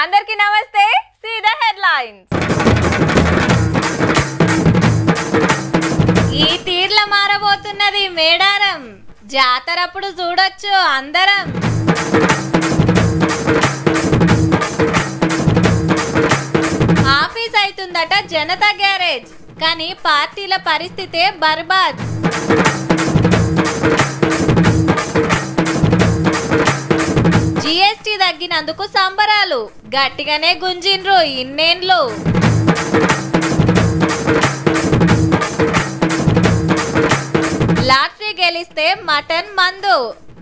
అందరికీ నమస్తే. See the headlines. ఈ తీర్ల మారబోతున్నది మేడారం. జాతరప్పుడు చూడొచ్చు అందరం. ఆఫీస్ అవుతుందట జనతా గ్యారేజ్, కానీ పార్టీల పరిస్థితే బర్బాద్. జీఎస్టీ తగ్గినందుకు సంబరాలు, గట్టిగానే గుంజిండ్రు ఇన్నేండ్లు. లాటరీ గెలిస్తే మటన్ మందు,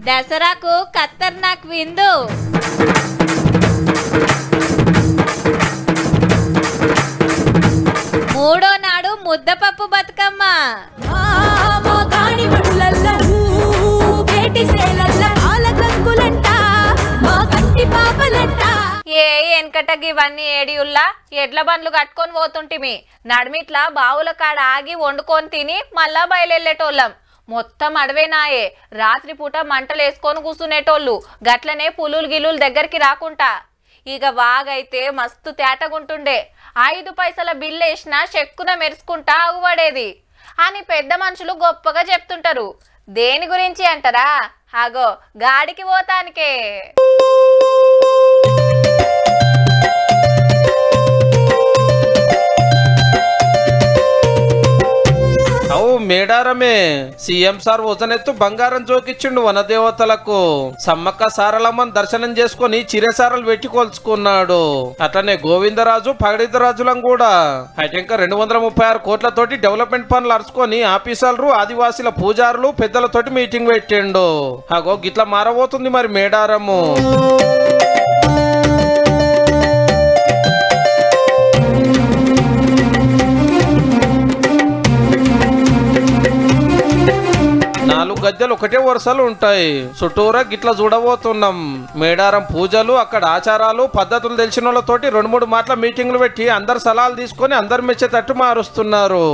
దసరాకు ఖతర్నాక్ విందు. మూడో నాడు ముద్దపప్పు బతుకమ్మ. ఏ వెనకటకి ఇవన్నీ ఏడియుల్లా ఎడ్ల బండ్లు కట్టుకొని పోతుంటిమి. నడిమిట్లా బావుల కాడ ఆగి వండుకొని తిని మళ్ళా బయలుదేరేటోళ్ళం. మొత్తం అడవేనాయే. రాత్రిపూట మంటలు వేసుకొని కూర్చునేటోళ్ళు. గట్లనే పులులు గిలులు దగ్గరికి రాకుండా. ఇక వాగైతే మస్తు తేటగుంటుండే. 5 పైసల బిల్లు వేసినా చెక్కున మెరుసుకుంటా అగుపడేది అని పెద్ద మనుషులు గొప్పగా చెప్తుంటారు. దేని గురించి అంటారా? అగో గాడికి పోతానికే. అవు మేడారమే. సీఎం సార్ వజనెత్తు బంగారం జోకిచ్చిండు వనదేవతలకు. సమ్మక్క సారలమ్మని దర్శనం చేసుకుని చిరసారలు పెట్టి కొలుచుకున్నాడు. అట్లనే గోవిందరాజు పగడిద్దరాజులను కూడా అయితే ఇంకా 236 కోట్లతోటి డెవలప్మెంట్ పనులు అరుచుకొని ఆఫీసర్లు ఆదివాసీల పూజారులు పెద్దలతోటి మీటింగ్ పెట్టిండు. అగో గిట్లా మారబోతుంది మరి మేడారము. గద్దెలు ఒకటే వరుసలు ఉంటాయి. చుట్టూరా గిట్లా చూడబోతున్నాం. మేడారం పూజలు, అక్కడ ఆచారాలు పద్ధతులు తెలిసిన వాళ్ళతోటి 2-3 మాటల మీటింగ్లు పెట్టి అందరు సలహాలు తీసుకొని అందరు మెచ్చేటట్టు మారుస్తున్నారు.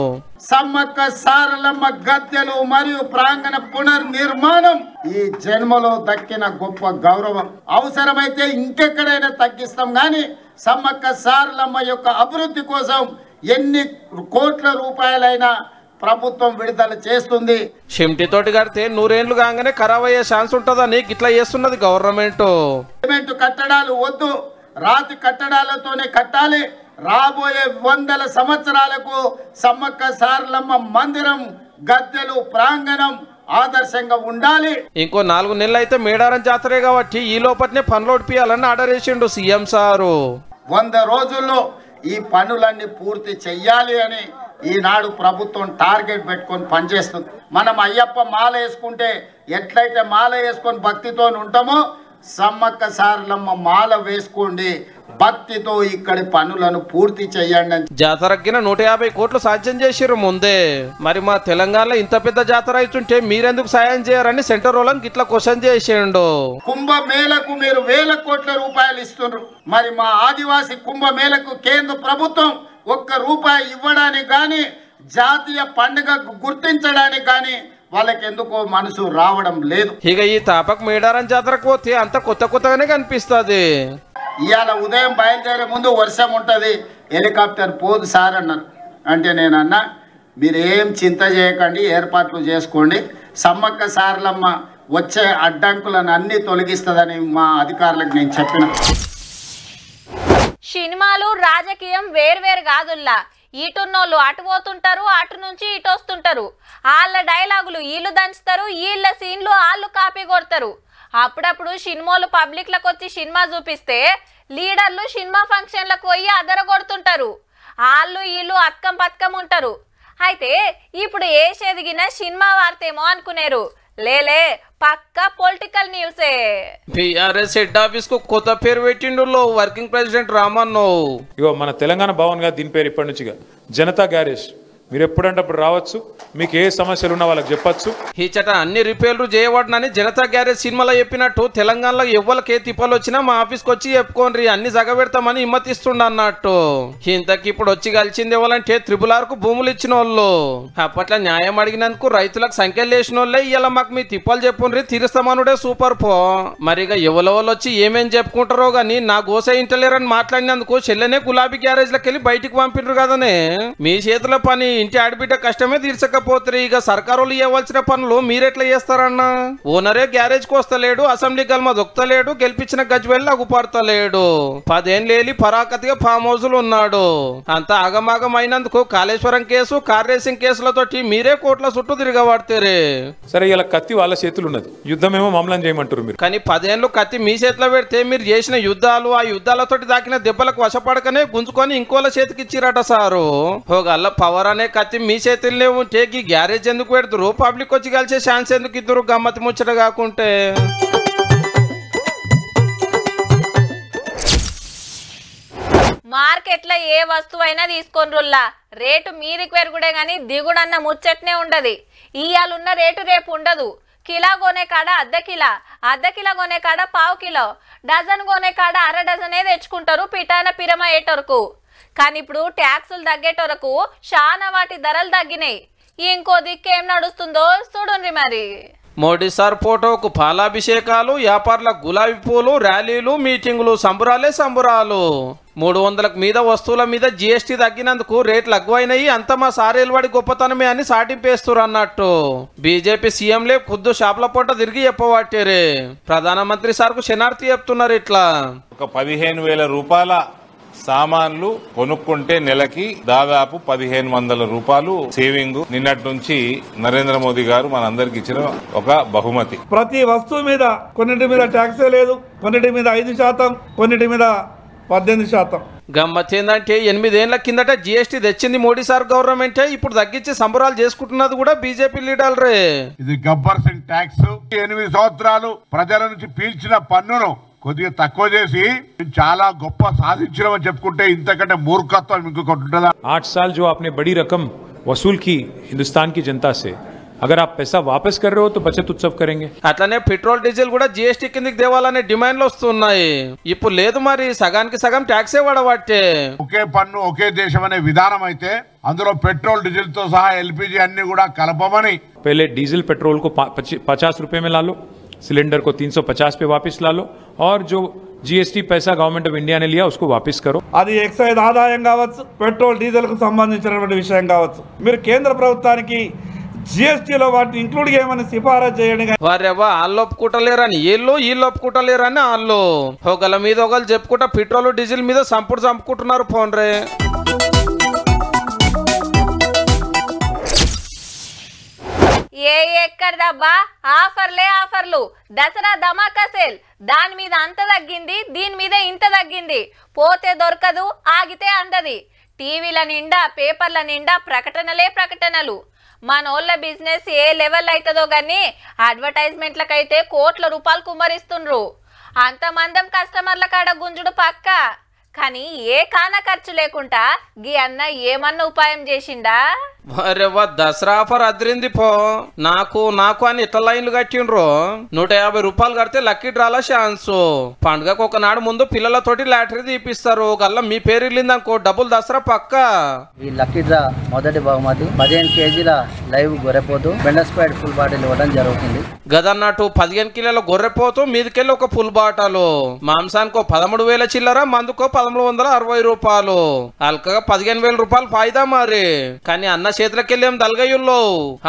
సమ్మక్క సారలమ్మ గద్దెలు మరియు ప్రాంగణ పునర్నిర్మాణం ఈ జన్మలో దక్కిన గొప్ప గౌరవం. అవసరమైతే ఇంకెక్కడైనా తగ్గిస్తాం గాని సమ్మక్క సారలమ్మ యొక్క అభివృద్ధి కోసం ఎన్ని కోట్ల రూపాయలైనా ప్రభుత్వం విడుదల చేస్తుంది. షిమ్టితోటి కడితే 100 ఏళ్లు కాగానే ఖరాబ్ అయ్యే ఛాన్స్ ఉంటుందని గిట్లా చేస్తున్నది గవర్నమెంట్. కట్టడాలు వద్దు, రాతి కట్టడాలతోనే కట్టాలి. రాబోయే 100 సంవత్సరాలకు సమ్మక్క సారలమ్మ మందిరం, గద్దెలు, ప్రాంగణం ఆదర్శంగా ఉండాలి. ఇంకో 4 నెలలు అయితే మేడారం జాతరే కాబట్టి ఈ లోపట్నే పనులు ఒడిపియాలని ఆర్డర్ చేసిండు సీఎం సారు. 100 రోజుల్లో ఈ పనులన్నీ పూర్తి చెయ్యాలి అని ఈనాడు ప్రభుత్వం టార్గెట్ పెట్టుకొని పనిచేస్తుంది. మనం అయ్యప్ప మాల వేసుకుంటే ఎట్లయితే మాల వేసుకొని భక్తితో ఉంటామో సమ్మక్క సారలమ్మ మాల వేసుకోండి, భక్తితో ఇక్కడి పనులను పూర్తి చెయ్యండి. జాతరకిన 150 కోట్లు సాధ్యం చేసిర్రు ముందే. మరి మా తెలంగాణలో ఇంత పెద్ద జాతర అవుతుంటే మీరెందుకు సాయం చేయరని సెంటర్ వాళ్ళని గిట్లా క్వశ్చన్ చేసిండు. కుంభమేళకు మీరు 1000 కోట్ల రూపాయలు ఇస్తున్నారు. మరి మా ఆదివాసీ కుంభమేళకు కేంద్ర ప్రభుత్వం ₹1 ఇవ్వడానికి కానీ జాతీయ పండుగ గుర్తించడానికి కానీ వాళ్ళకి ఎందుకో మనసు రావడం లేదు. ఇక ఈ తాపక్ మేడారం జాతరకు పోతే అంత కొత్తగానే కనిపిస్తుంది. ఇవాళ ఉదయం బయలుదేరే ముందు వర్షం ఉంటుంది, హెలికాప్టర్ పోదు సార్ అన్నారు. అంటే నేనన్నా మీరేం చింత చేయకండి, ఏర్పాట్లు చేసుకోండి. సమ్మక్క సారలమ్మ వచ్చే అడ్డంకులను అన్ని తొలగిస్తుందని మా అధికారులకు నేను చెప్పిన. సినిమాలు రాజకీయం వేర్వేరు కాదుల్లా. ఇటున్నోళ్ళు అటు పోతుంటారు, అటు నుంచి ఇటు వస్తుంటారు. వాళ్ళ డైలాగులు వీళ్ళు దంచుతారు, వీళ్ళ సీన్లు వాళ్ళు కాపీ కొడతారు. అప్పుడప్పుడు సినిమాలు పబ్లిక్లకు వచ్చి సినిమా చూపిస్తే లీడర్లు సినిమా ఫంక్షన్లకు పోయి అదరగొడుతుంటారు. వాళ్ళు వీళ్ళు అత్కం పత్కం ఉంటారు. అయితే ఇప్పుడు ఏసేదిగిన సినిమా వార్తేమో అనుకునేరు. లేలే, పక్కా పొలిటికల్ న్యూసే. బీఆర్ఎస్ హెడ్ ఆఫీస్ కు కొత్త పేరు పెట్టిండు వర్కింగ్ ప్రెసిడెంట్ రామన్. ఇగో మన తెలంగాణ భవన్ గా దీని పేరు ఇప్పటి నుంచిగా జనతా గ్యారేజ్. మీరు ఎప్పుడంటే అప్పుడు రావచ్చు, మీకు ఏ సమస్యలు ఉన్నా వాళ్ళకి చెప్పచ్చు. ఇచ్చట అన్ని రిపేర్లు చేయబడినని జనతా గ్యారేజ్ సినిమాలో చెప్పినట్టు తెలంగాణలో ఎవ్వరికి ఏ తిప్పలు వచ్చినా మా ఆఫీస్కి వచ్చి చెప్పుకోండి, అన్ని జగబెడతామని హిమ్మతిస్తుండ అన్నట్టు. ఇంతకి ఇప్పుడు వచ్చి కలిసింది ఎవరంటే RRR కు భూములు ఇచ్చిన వాళ్ళు. అప్పట్లో న్యాయం అడిగినందుకు రైతులకు సంఖ్యలు వేసిన వాళ్ళే ఇలా మాకు మీ తిప్పలు చెప్పుండ్రి తీరుస్తామనుడే సూపర్ పో. మరిగా ఎవరెవరు వచ్చి ఏమేం చెప్పుకుంటారో గానీ నా గోస ఇంటలేరని మాట్లాడినందుకు చెల్లెనే గులాబీ గ్యారేజ్లకు వెళ్ళి బయటికి పంపిండ్రు కదనే. మీ చేతుల పని ఇంటి ఆడబిడ్డ కష్టమే తీర్చకపోతే ఇక సర్కారు ఇవ్వాల్సిన పనులు మీరెట్లా చేస్తారన్నా? ఓనరే గ్యారేజ్ కు వస్తలేడు, అసెంబ్లీ గల్మ దొక్కలేడు, గెలిపించిన గజ్వెల్లి అగుపడతలేడు, 10 ఏళ్ళేలి పరాకతిగా ఫామ్ హౌస్ లో ఉన్నాడు. అంత ఆగమాగం అయినందుకు కాళేశ్వరం కేసు, కార్ రేసింగ్ కేసులతోటి మీరే కోట్ల చుట్టూ తిరగబడతారే. సరే ఇలా కత్తి వాళ్ళ చేతులు ఉన్నది, యుద్ధమేమో మమ్మల్ని చేయమంటారు మీరు. కానీ 10 ఏళ్ళు కత్తి మీ చేతిలో పెడితే మీరు చేసిన యుద్ధాలు, ఆ యుద్ధాలతోటి దాకిన దెబ్బలకు వశపడకనే గుంజుకొని ఇంకోళ్ళ చేతికి ఇచ్చిరట సారు. గల్ల పవర్ అనే కత్తి మీ చేతుల్లో ఉంటే ఈ గ్యారేజ్ ఎందుకు పెడతారు? పబ్లిక్ వచ్చి కలిసే ఛాన్స్ ఎందుకు ఇద్దరు? గమ్మతి ముచ్చట కాకుంటే మార్కెట్లో ఏ వస్తువు అయినా తీసుకొనిరుల్లా రేటు మీదికి పెరుగుడే గానీ దిగుడన్న ముచ్చట్నే ఉండదు. ఇయ్యాలున్న రేటు రేపు ఉండదు. కిలో కొనే కాడ అర్ధ కిలో కొనే కాడ పావు కిలో, డజన్ కొనే కాడ అర డజనే తెచ్చుకుంటారు పిటాన పిరమ ఏటోరకు. కానీ ఇప్పుడు ట్యాక్సులు తగ్గేటోరకు చాలా వాటి ధరలు తగ్గినాయి. ఇంకో దిక్కేం నడుస్తుందో చూడండి మరి. మోడీ సార్ ఫోటోకు పాలాభిషేకాలు, వ్యాపారుల గులాబీ పూలు, ర్యాలీలు, మీటింగులు, సంబురాలే సంబురాలు. 300లకు మీద వస్తువుల మీద GST తగ్గినందుకు రేట్లు ఎక్కువైనాయి, అంత మా సారేలువాడి గొప్పతనమే అని సాటింపేస్తారు అన్నట్టు. బీజేపీ సీఎంలే ఖుద్దు షాపుల పొంట తిరిగి చెప్పబట్టారే. ప్రధానమంత్రి సార్కు శనార్థి చెప్తున్నారు ఇట్లా. ఒక 15,000 రూపాయల సామాన్లు కొనుక్కుంటే నెలకి దాదాపు 1,500 రూపాయలు సేవింగ్. నిన్నటి నుంచి నరేంద్ర మోదీ గారు మనందరికి ఇచ్చిన ఒక బహుమతి. ప్రతి వస్తువు మీద కొన్నిటి మీద ట్యాక్సే లేదు, కొన్నిటి మీద 5%, కొన్నిటి మీద 18%. గమ్మతేందంటే 8 ఏళ్ల కిందట GST తెచ్చింది మోడీ సార్ గవర్నమెంటే, ఇప్పుడు తగ్గించి సంబరాలు చేసుకుంటున్నది కూడా బీజేపీ లీడర్లే. ఇది గబ్బర్ సింగ్ ట్యాక్స్. 8 సంవత్సరాలు ప్రజల నుంచి పీల్చిన పన్నును కొద్దిగా తక్కువ చేసి చాలా గొప్ప సాధించడం చెప్పుకుంటే ఇంతకంటే మూర్ఖత్వం ఇంకొకటి ఉంటుందా? 8 साल जो आपने बड़ी रकम वसूल की हिंदुस्तान की जनता से, अगर आप पैसा वापस कर रहे हो तो बचत उत्सव करेंगे. అట్లనే పెట్రోల్ డీజిల్ కూడా GST కిందకి దేవాలనే డిమాండ్లు వస్తున్నాయి. ఇప్పుడు లేదు మరి, సగానికి సగం ట్యాక్సే పడబట్టే. ఒకే పన్ను ఒకే దేశం అనే విధానం అయితే అందులో పెట్రోల్ డీజిల్ తో సహా LPG అన్ని కూడా కలపమని. पहले डीजल पेट्रोल को 50 रुपए में ला लो, सिलेंडर को 350 पे वापस ला लो, और जो GST पैसा गवर्नमेंट ऑफ इंडिया ने लिया उसको वापस करो. అది ఎక్సైజ్ ఆదాయం కావచ్చు, పెట్రోల్ డీజిల్ కు సంబంధించినటువంటి విషయం కావచ్చు, మీరు కేంద్ర ప్రభుత్వానికి GSTలో వాటిని ఇంక్లూడ్ చేయమని సిఫారసు చేయండి. వారెవ్వ వాళ్ళు ఒప్పుకుంటలేరని వీళ్ళు ఒప్పుకుంటలేరని వాళ్ళు ఒకళ్ళ మీద ఒకళ్ళు చెప్పుకుంటా పెట్రోల్ డీజిల్ మీద చంపుకుంటున్నారు. పోన్రే ఎక్కడదబ్బా ఆఫర్లు, దసరా ధమాకా సేల్. దాని మీద అంత తగ్గింది, దీని మీద ఇంత తగ్గింది. పోతే దొరకదు, ఆగితే అందది. టీవీల నిండా, పేపర్ల నిండా ప్రకటనలు. మనోళ్ళ బిజినెస్ ఏ లెవెల్ అవుతుందో గానీ అడ్వర్టైజ్మెంట్లకైతే కోట్ల రూపాయలు కుమ్మరిస్తుండ్రు. అంతమందం కస్టమర్ల కాడ గుంజుడు పక్క. కానీ ఏ కాన ఖర్చు లేకుండా గీ అన్న ఏమన్నా ఉపాయం చేసిండా? వారెవ్వ దసరా ఆఫర్ అదిరింది పో. నాకు అని ఇట్లా లైన్లు కట్టిండ్రు. 150 రూపాయలు కడితే లక్కీ డ్రాల ఛాన్స్. పండుగకు ఒకనాడు ముందు పిల్లలతోటి లాటరీ తీపిస్తారు. గల్లా మీ పేరు వెళ్ళిందనుకో డబ్బులు దసరా పక్క. ఈ లక్కీ డ్రా మొదటి బహుమతి 15 కేజీల లైవ్ గొర్రెపోతు బెండస్క్వైడ్ ఫుల్ బాటిల్ ఇవ్వడం జరుగుతుంది. గదన్నట్టు 15 కిలోల గొర్రెపోతూ మీదికెళ్ళి ఒక ఫుల్ బాటలు. మాంసానికో 13,000 చిల్లర, మందుకో 1,360 రూపాయలు. అల్కగా 15,000 రూపాయలు ఫాయిదా మరి. కానీ అన్న చేతులకెళ్ళేం దల్గయ్యుల్లో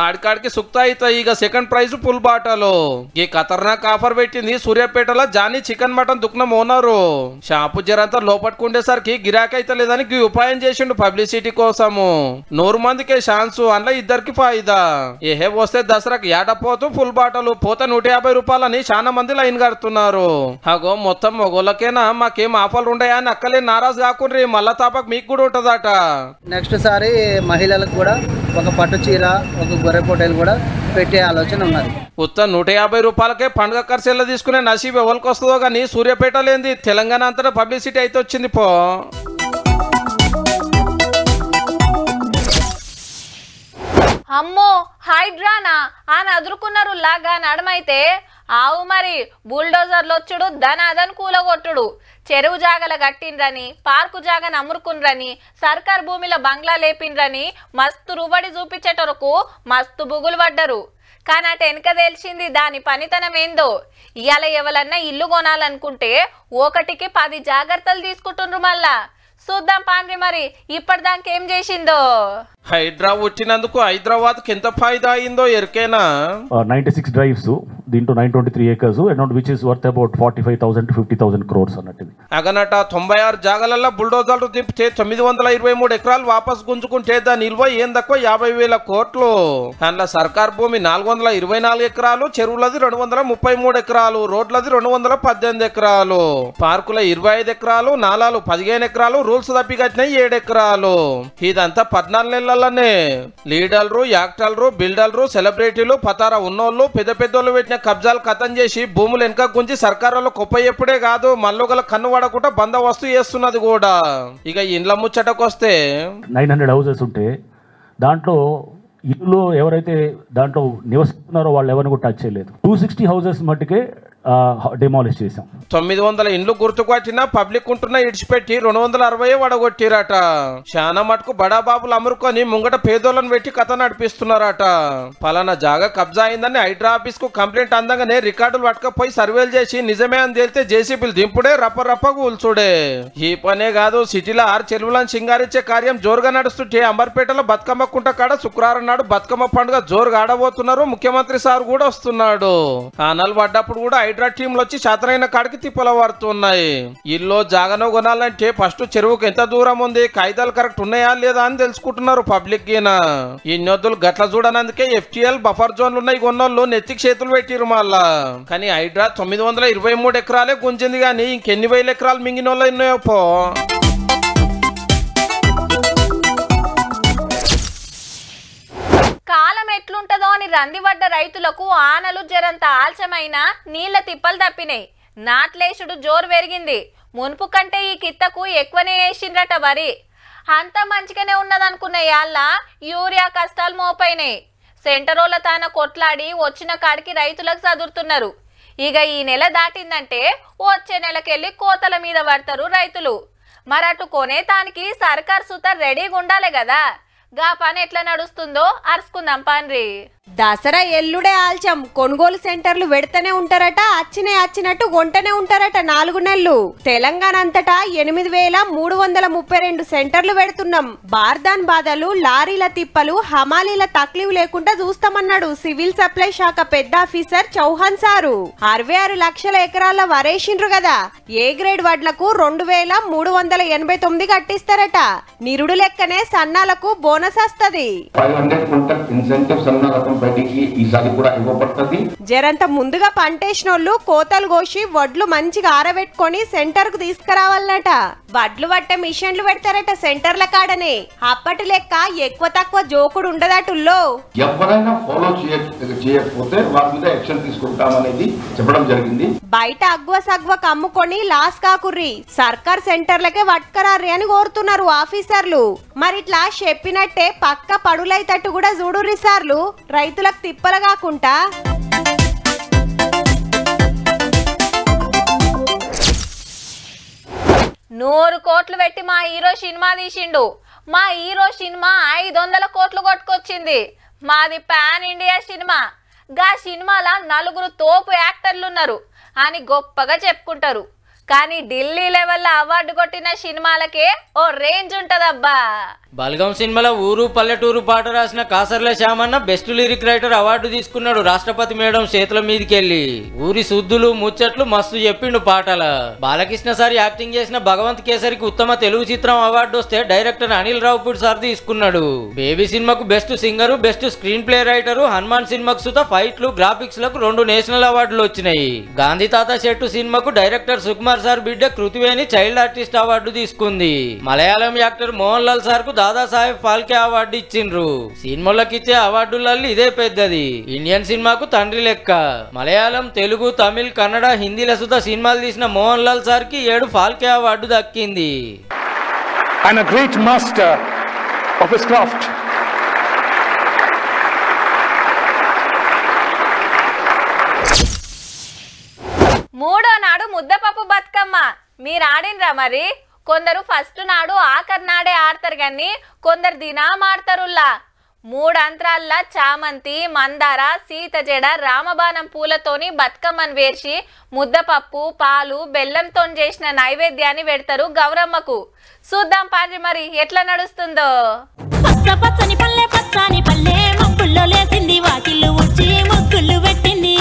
ఆడికాడికి సుక్తా అవుతాయి. ఇక సెకండ్ ప్రైజ్ ఫుల్ బాటలు. ఈ ఖతర్నాక్ ఆఫర్ పెట్టింది సూర్యాపేటలో జానీ చికెన్ మటన్ దుకాణం ఓనరు. షాపు జరంతా లోపట్టుకుండేసరికి గిరాకీ అయితే లేదని ఉపాయం చేసిండు పబ్లిసిటీ కోసము. 100 మందికే ఛాన్స్, అందులో 2కి ఫాయిదా. ఏహే వస్తే దసరాకి ఏటపోతూ ఫుల్ బాటలు, పోతే 150 రూపాయలని చాలా మంది లైన్ కడుతున్నారు. అగో మొత్తం మొగోళ్ళకేనా, మాకేం ఆఫర్లు ఉండయా అని అక్కలే నారాజు కాకుండా మళ్ళా తాపక్ మీకు కూడా ఉంటదట. నెక్స్ట్ సారి మహిళలకు కూడా ఒక పట్టు చీర, ఒక గొర్రె పొట్టేలు కూడా పెట్టే ఆలోచన ఉన్నది. ఉత్త 150 రూపాయలకే పండుగ ఖర్చుల్లో తీసుకునే నసీబ్ ఎవరికి వస్తుందో కానీ సూర్యాపేట లేని తెలంగాణ అంతటా పబ్లిసిటీ అయితే వచ్చింది పో. అమ్మో హైడ్రానా అని అదురుకున్నారు లాగా నడమైతే ఆవు మరి బుల్డోజర్లు వచ్చుడు ధనాదన్ కూలగొట్టుడు చెరువు జాగల కట్టిండ్రని పార్కు జాగను అమ్మురుకుండ్రని సర్కార్ భూమిలో బంగ్లా లేపిండ్రని మస్తు రుబడి చూపించేటరకు మస్తు బుగులు పడ్డరు. కానీ అటు వెనక తెలిసింది దాని పనితనం ఏందో. ఇవాళ ఎవరన్నా ఇల్లు కొనాలనుకుంటే ఒకటికి 10 జాగ్రత్తలు తీసుకుంటుండ్రు. మళ్ళా చూద్దాం పాండ్రి మరి ఇప్పటిదాకా ఏం చేసిందో. హైడ్రా వచ్చినందుకు హైదరాబాద్ కి ఎంత ఫాయిదా అయిందో ఎరికేనా. 96 drives, దీంట్లో 923 acres, amount which is worth about 45,000 to 50,000 crores అన్నట్టు. అగనట 96 జాగలల్లో బుల్డోజర్లు దింపితే 923 ఎకరాలు వాపస్ గుంజుకుంటే దాని నిల్వ ఏందక్కువ 50,000 కోట్లు. అందులో సర్కార్ భూమి 424 ఎకరాలు, చెరువులది 233 ఎకరాలు, రోడ్లది 218 ఎకరాలు, పార్కుల 25 ఎకరాలు, నాలాలు 15 ఎకరాలు, రూల్స్ తప్పి కట్టిన 7 ఎకరాలు. ఇదంతా 14 నెలలనే లీడర్లు, యాక్టర్లు, బిల్డర్లు, సెలబ్రిటీలు, పతారా ఉన్నోళ్ళు, పెద్ద పెద్దోళ్ళు పెట్టిన కబ్జాలు ఖతం చేసి భూములు వెనక గుంజి సర్కారులో కొప్ప ఎప్పుడే కాదు మళ్ళొకల కన్ను పడకుండా బందోబస్తు చేస్తున్నది కూడా. ఇక ఇండ్ల ముచ్చటకొస్తే 900 houses ఉంటే దాంట్లో ఇల్లు ఎవరైతే దాంట్లో నివసిస్తున్నారో వాళ్ళు ఎవరిని కూడా టచ్ చేయలేదు. 260 houses మట్టుకే డిమాలిష్ చేశాం. 900 ఇండ్లు గుర్తుకొట్టినా పబ్లిక్ ఉంటున్నా ఇడిచిపెట్టి 260 వడగొట్టిరట. చాలా మటుకు బడాబాబులు అమ్మురుకొని ముంగట పేదోళ్ళను పెట్టి కథ నడిపిస్తున్నారట. పలానా జాగా కబ్జా అయిందని హైడ్రా ఆఫీస్ కు కంప్లైంట్ అందంగానే రికార్డులు పట్టుకపోయి సర్వేలు చేసి నిజమే అని తేలితే జేసీబీలు దింపుడే రప్ప కూల్చుడే. ఈ పనే కాదు సిటీలో 6 చెరువులను సింగారించే కార్యం జోరుగా నడుస్తుంటే అంబర్పేటలో బతుకమ్మ కుంట కాడ శుక్రవారం నాడు బతుకమ్మ పండుగ జోరుగా ఆడబోతున్నారు. ముఖ్యమంత్రి సార్ కూడా వస్తున్నాడు. ఆనలు పడ్డప్పుడు కూడా హైడ్రా టీంలు వచ్చి శాతనైన కాడికి తిప్పల పడుతున్నాయి. ఇల్లు జాగనో కొనాలంటే ఫస్ట్ చెరువుకు ఎంత దూరం ఉంది, కాయిదాలు కరెక్ట్ ఉన్నాయా లేదా అని తెలుసుకుంటున్నారు పబ్లిక్ గిన. ఇన్నొద్దులు గట్ల చూడనందుకే ఎఫ్టీఎల్ బఫర్ జోన్లు ఉన్నాయి కొన్నోళ్ళు నెత్తికి చేతులు పెట్టిరు మళ్ళా. కానీ హైడ్రా 923 ఎకరాలే గుంజింది గాని ఇంకెన్ని వేల ఎకరాలు మింగినోళ్ళు ఉన్నాయో పో. కాలం ఎట్లుంటదో అని రందిపడ్డ రైతులకు ఆనలు జరంత ఆలస్యమైన నీళ్ల తిప్పలు తప్పినాయి. నాట్లేసుడు జోరు పెరిగింది. మునుపు కంటే ఈ కిత్తకు ఎక్కువనే వేసిండ్రట వరి. అంత మంచిగానే ఉన్నదనుకున్న యాళ్ళ యూరియా కష్టాలు మోపైనాయి. సెంటరోళ్ళ తాన కొట్లాడి వచ్చిన కాడికి రైతులకు చదురుతున్నారు. ఇక ఈ నెల దాటిందంటే వచ్చే నెలకెళ్ళి కోతల మీద పడతారు రైతులు. మరటు కొనే తానికి సర్కార్ సుత రెడీగా ఉండాలి కదా. గా పని ఎట్లా నడుస్తుందో అరుచుకుందాం పాన్రి. దసరా ఎల్లుడే ఆల్చం కొనుగోలు సెంటర్లు పెడతానే ఉంటారట. అచ్చినట్టు కొంటనే ఉంటారట 4 నెలలు. తెలంగాణ అంతటా 8,332 సెంటర్లు పెడుతున్నాం. బార్దాన్ బాధలు, లారీల తిప్పలు, హమాలీల తక్లీఫ్ లేకుండా చూస్తామన్నాడు సివిల్ సప్లై శాఖ పెద్ద ఆఫీసర్ చౌహాన్ సారు. 66 లక్షల ఎకరాల వరేసిండ్రు కదా. ఏ గ్రేడ్ వడ్లకు 2,389 కట్టిస్తారట. నిరుడు లెక్కనే సన్నాలకు బోనస్ వస్తది. జరంత ముందుగా పంటేసినోళ్ళు కోతలు కోసి వడ్లు మంచిగా ఆరబెట్టుకొని సెంటర్ కు తీసుకురావాలన్నట. వడ్లు పట్టే మిషన్లు పెడతారట సెంటర్ల కాడనే. అప్పటి లెక్క ఎక్కువ తక్కువ జోకుడు ఉండదటుల్లో. ఎవరైనా ఫాలో చేయకపోతే వారి మీద యాక్షన్ తీసుకుంటామనేది చెప్పడం జరిగింది. బయట అగ్వ సగ్వ కమ్ముకొని లాస్ కాకుర్రి, సర్కార్ సెంటర్లకే వట్కరారి అని కోరుతున్నారు ఆఫీసర్లు. మరిట్లా చెప్పినట్టే పక్క పడులైతట్టు కూడా చూడుర్రి సార్లు. రైతులకు తిప్పల కాకుండా 100 కోట్లు పెట్టి మా హీరో సినిమా తీసిండు. మా హీరో సినిమా 500 కోట్లు కొట్టుకొచ్చింది. మాది పాన్ ఇండియా సినిమా. గా సినిమాల 4 తోపు యాక్టర్లు ఉన్నారు అని గొప్పగా చెప్పుకుంటారు. కానీ ఢిల్లీ లెవెల్లో అవార్డు కొట్టిన సినిమాలకే ఓ రేంజ్ ఉంటదబ్బా. బల్గం సినిమాలో ఊరు పల్లెటూరు పాట రాసిన కాసర్ల శ్యామన్న బెస్ట్ లిరిక్ రైటర్ అవార్డు తీసుకున్నాడు రాష్ట్రపతి మేడం చేతుల మీదకెళ్ళి. ఊరి శుద్ధులు ముచ్చట్లు మస్తు చెప్పిండు పాటల. బాలకృష్ణ సార్ యాక్టింగ్ చేసిన భగవంత్ కేసరికి ఉత్తమ తెలుగు చిత్రం అవార్డు వస్తే డైరెక్టర్ అనిల్ రావుపూడి సార్ తీసుకున్నాడు. బేబీ సినిమాకు best singer, best screen play writer, Hanuman సినిమాకు సుత ఫైట్లు, గ్రాఫిక్స్ లకు 2 నేషనల్ అవార్డులు వచ్చినాయి. గాంధీ తాత చెట్టు సినిమాకు డైరెక్టర్ సుకుమార్ సార్ బిడ్డ కృతివేణి చైల్డ్ ఆర్టిస్ట్ అవార్డు తీసుకుంది. మలయాళం యాక్టర్ మోహన్ లాల్ సార్ కు దాదాసాహెబ్ ఫాల్కే అవార్డు ఇచ్చిండ్రు. సినిమాలకు ఇచ్చే అవార్డులలో ఇదే పెద్దది. ఇండియన్ సినిమాకు తండ్రి లెక్క. మలయాళం, తెలుగు, తమిళ్, కన్నడ, హిందీల సుత సినిమాలు తీసిన మోహన్ లాల్ సార్ కి 7 ఫాల్కే అవార్డు దక్కింది. And a great master of his craft. ముద్దపప్పు బతుకమ్మ మీరు ఆడినరా మరి? కొందరు ఫస్ట్ నాడు ఆఖరి నాడే ఆడతారు కానీ కొందరు దినాం ఆడతారుల్లా. 3 అంతరాల్లో చామంతి, మందార, సీతజడ, రామబాణం పూలతోని బతుకమ్మను వేర్చి ముద్దపప్పు, పాలు, బెల్లంతో చేసిన నైవేద్యాన్ని పెడతారు గౌరమ్మకు. చూద్దాం పాండ్రి మరి ఎట్లా నడుస్తుందో. పచ్చని పల్లె పచ్చని పల్లె మబ్బుల్లో లేసింది వాకిళ్ళు ఉచ్చి ముగ్గులు పెట్టింది.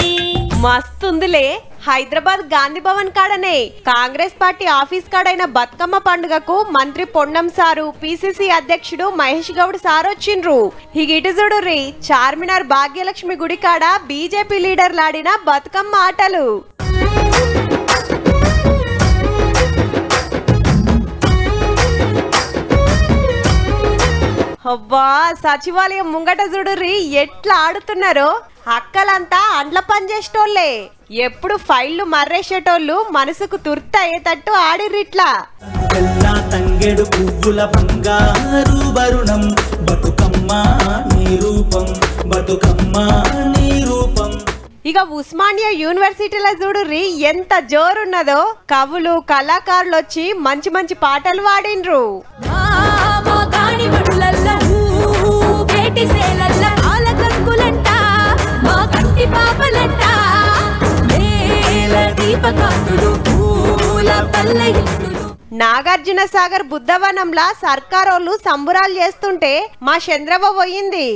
మస్తుందిలే. హైదరాబాద్ గాంధీ భవన్ కాడనే కాంగ్రెస్ పార్టీ ఆఫీస్ కాడైన బతుకమ్మ పండుగకు మంత్రి పొన్నం సారు, పిసిసి అధ్యక్షుడు మహేష్ గౌడ్ సార్ వచ్చిండ్రు. ఇటు చూడుర్రి, చార్మినార్ భాగ్యలక్ష్మి గుడి కాడ బీజేపీ లీడర్లాడిన బతుకమ్మ ఆటలు. అబ్బా, సచివాలయం ముంగట చూడుర్రి ఎట్లా ఆడుతున్నారో. అక్కలంతా అండ్ల పని చేసేటోళ్లే. ఎప్పుడు ఫైళ్లు మర్రేసేటోళ్ళు మనసుకు తుర్త అయ్యేటట్టు ఆడిర్రిట్లా. తంగెడు పువ్వుల బంగారు వరుణం బతుకమ్మ నీ రూపం, బతుకమ్మ నీ రూపం. ఇక ఉస్మానియా యూనివర్సిటీలో చూడుర్రి ఎంత జోరున్నదో. కవులు, కళాకారులు వచ్చి మంచి మంచి పాటలు పాడిండ్రు. నాగార్జున సాగర్ బుద్ధవనంలా సర్కారోళ్ళు సంబురాలు చేస్తుంటే మా చంద్రబాబు పోయింది.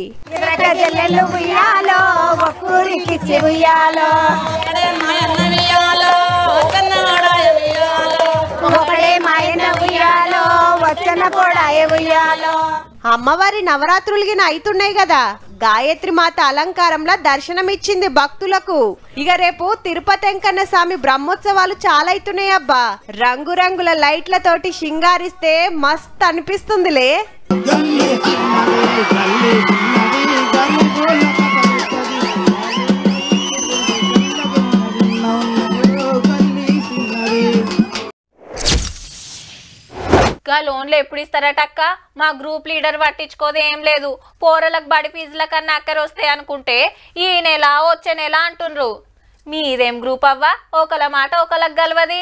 అమ్మవారి నవరాత్రులకి అయితున్నాయి కదా. గాయత్రి మాత అలంకారంలో దర్శనమిచ్చింది భక్తులకు. ఇక రేపు తిరుపతి వెంకన్న స్వామి బ్రహ్మోత్సవాలు చాలా అవుతున్నాయి అబ్బా. రంగురంగుల లైట్లతోటి శృంగారిస్తే మస్త్ అనిపిస్తుందిలే. లోన్లు ఎప్పుడు ఇస్తారటక్క? మా గ్రూప్ లీడర్ పట్టించుకోదు ఏం లేదు. పోరలకు బడి ఫీజుల కన్నా అక్కర వస్తాయి అనుకుంటే ఈ నెల వచ్చే నెల అంటుండ్రు. మీదేం గ్రూప్ అవ్వా? ఒకళ్ళ మాట ఒకళ్ళకి గలవది.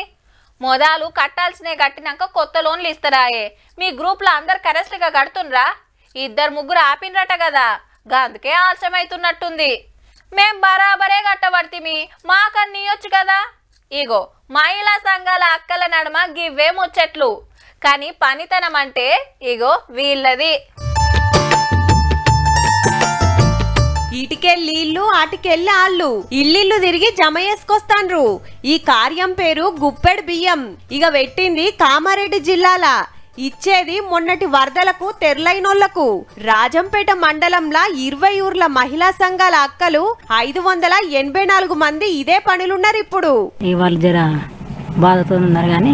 మొదలు కట్టాల్సినవి కట్టినాక కొత్త లోన్లు ఇస్తారాయే. మీ గ్రూప్లో అందరు కరెక్ట్గా కడుతుండ్రా? 2-3 ఆపినరట కదా, అందుకే ఆలస్యమవుతున్నట్టుంది. మేం బరాబరే కట్టబడితిమి, మాకన్నీ ఇయ్యొచ్చు కదా. ఇగో మహిళా సంఘాల అక్కల నడుమ గివ్వే ముచ్చట్లు. కానీ పనితనం అంటే ఇగో వీళ్ళది. ఇటుకెళ్ళి ఇల్లు, అటుకెళ్ళి ఆళ్ళు ఇల్లు తిరిగి జమ చేసుకొస్తాండ్రు. ఈ కార్యం పేరు గుప్పెడు బియ్యం. ఇక పెట్టింది కామారెడ్డి జిల్లాల. ఇచ్చేది మొన్నటి వరదలకు తెర్లైనోళ్లకు. రాజంపేట మండలంలో 20 ఊర్ల మహిళా సంఘాల అక్కలు 584 మంది ఇదే పనులున్నారు ఇప్పుడు. వాళ్ళు జర బాధతో ఉన్నారు కానీ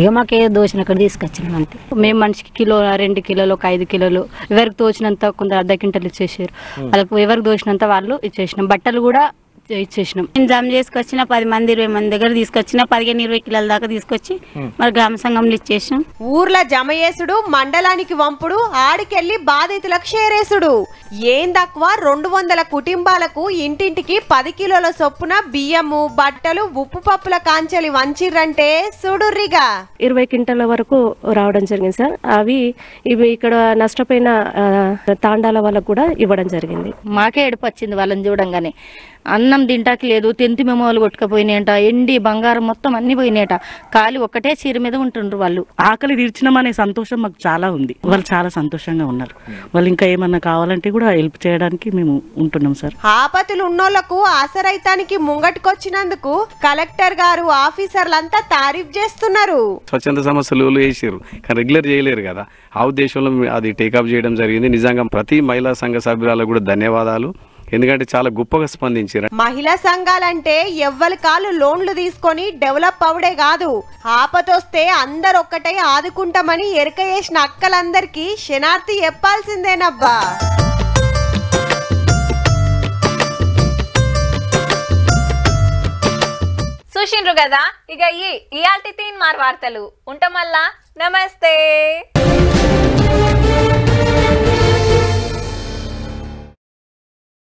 ఇక మాకు ఏదో దోచిన అక్కడ తీసుకొచ్చినాం అంతే. మేము మనిషికి కిలో 2 కిలోలు 5 కిలోలు ఎవరికి దోచినంత కొందరు 1/2 క్వింటల్ ఇచ్చేసారు. వాళ్ళకి ఎవరికి దోచినంత వాళ్ళు ఇచ్చేసినాం. బట్టలు కూడా ఇచ్చేసినాం. జమ చేసుకొచ్చిన 10 మంది 20 మంది దగ్గర తీసుకొచ్చిన 15-20 కిలోల దాకా తీసుకొచ్చి మరి గ్రామ సంఘంలో ఇచ్చేసినాం. ఊర్ల జమ చేసుడు, మండలానికి వంపుడు, ఆడికెళ్లి బాధితులకు షేరేసుడు. ఏం తక్కువ 200 కుటుంబాలకు ఇంటింటికి 10 కిలోల చొప్పున బియ్యము, బట్టలు, ఉప్పు పప్పుల కాంచెలి వంచిర్రంటే చూడుర్రిగా. 20 క్వింటాల వరకు రావడం జరిగింది సార్. ఇవి ఇక్కడ నష్టపోయిన తాండాల వాళ్ళకు కూడా ఇవ్వడం జరిగింది. మాకే ఏడుపు వచ్చింది వాళ్ళని చూడంగానే. అన్నం తింటాకి లేదు, తెంతి మెమోలు కొట్టుకుపోయినాయట, ఎండి బంగారం మొత్తం అన్ని పోయినాయట. ఖాళీ ఒక్కటే చీర మీద ఉంటుండ్రు వాళ్ళు. ఆకలి తీర్చినామనే సంతోషం మాకు చాలా ఉంది. వాళ్ళు చాలా సంతోషంగా ఉన్నారు. వాళ్ళు ఇంకా ఏమన్నా కావాలంటే కూడా హెల్ప్ చేయడానికి మేము ఉంటున్నాం సార్. ఆపతులు ఉన్నోళ్లకు ఆసరైతానికి ముంగట్టుకొచ్చినందుకు కలెక్టర్ గారు, ఆఫీసర్లంతా తారీఫ్ చేస్తున్నారు. స్వచ్ఛంద సమస్యలు వేసారు కానీ రెగ్యులర్ చేయలేరు కదా. ఆ ఉద్దేశంలో అది టేకప్ చేయడం జరిగింది. నిజంగా ప్రతి మహిళా సంఘ సభ్యురాలకు కూడా ధన్యవాదాలు. ఎందుకంటే చాలా గొప్పగా స్పందించారు. మహిళా సంఘాలంటే ఎవ్వరి కాళ్ళు లోన్లు తీసుకొని డెవలప్ అవడే కాదు, ఆపతొస్తే అందరు ఒక్కటే ఆదుకుంటామని ఎరక చేసిన అక్కలందరికీ శనార్థి చెప్పాల్సిందేనబ్బా. చూసిండ్రు కదా, ఇక ఇయాల్టి 3 వార్తలు ఉంటాం. మళ్ళా నమస్తే.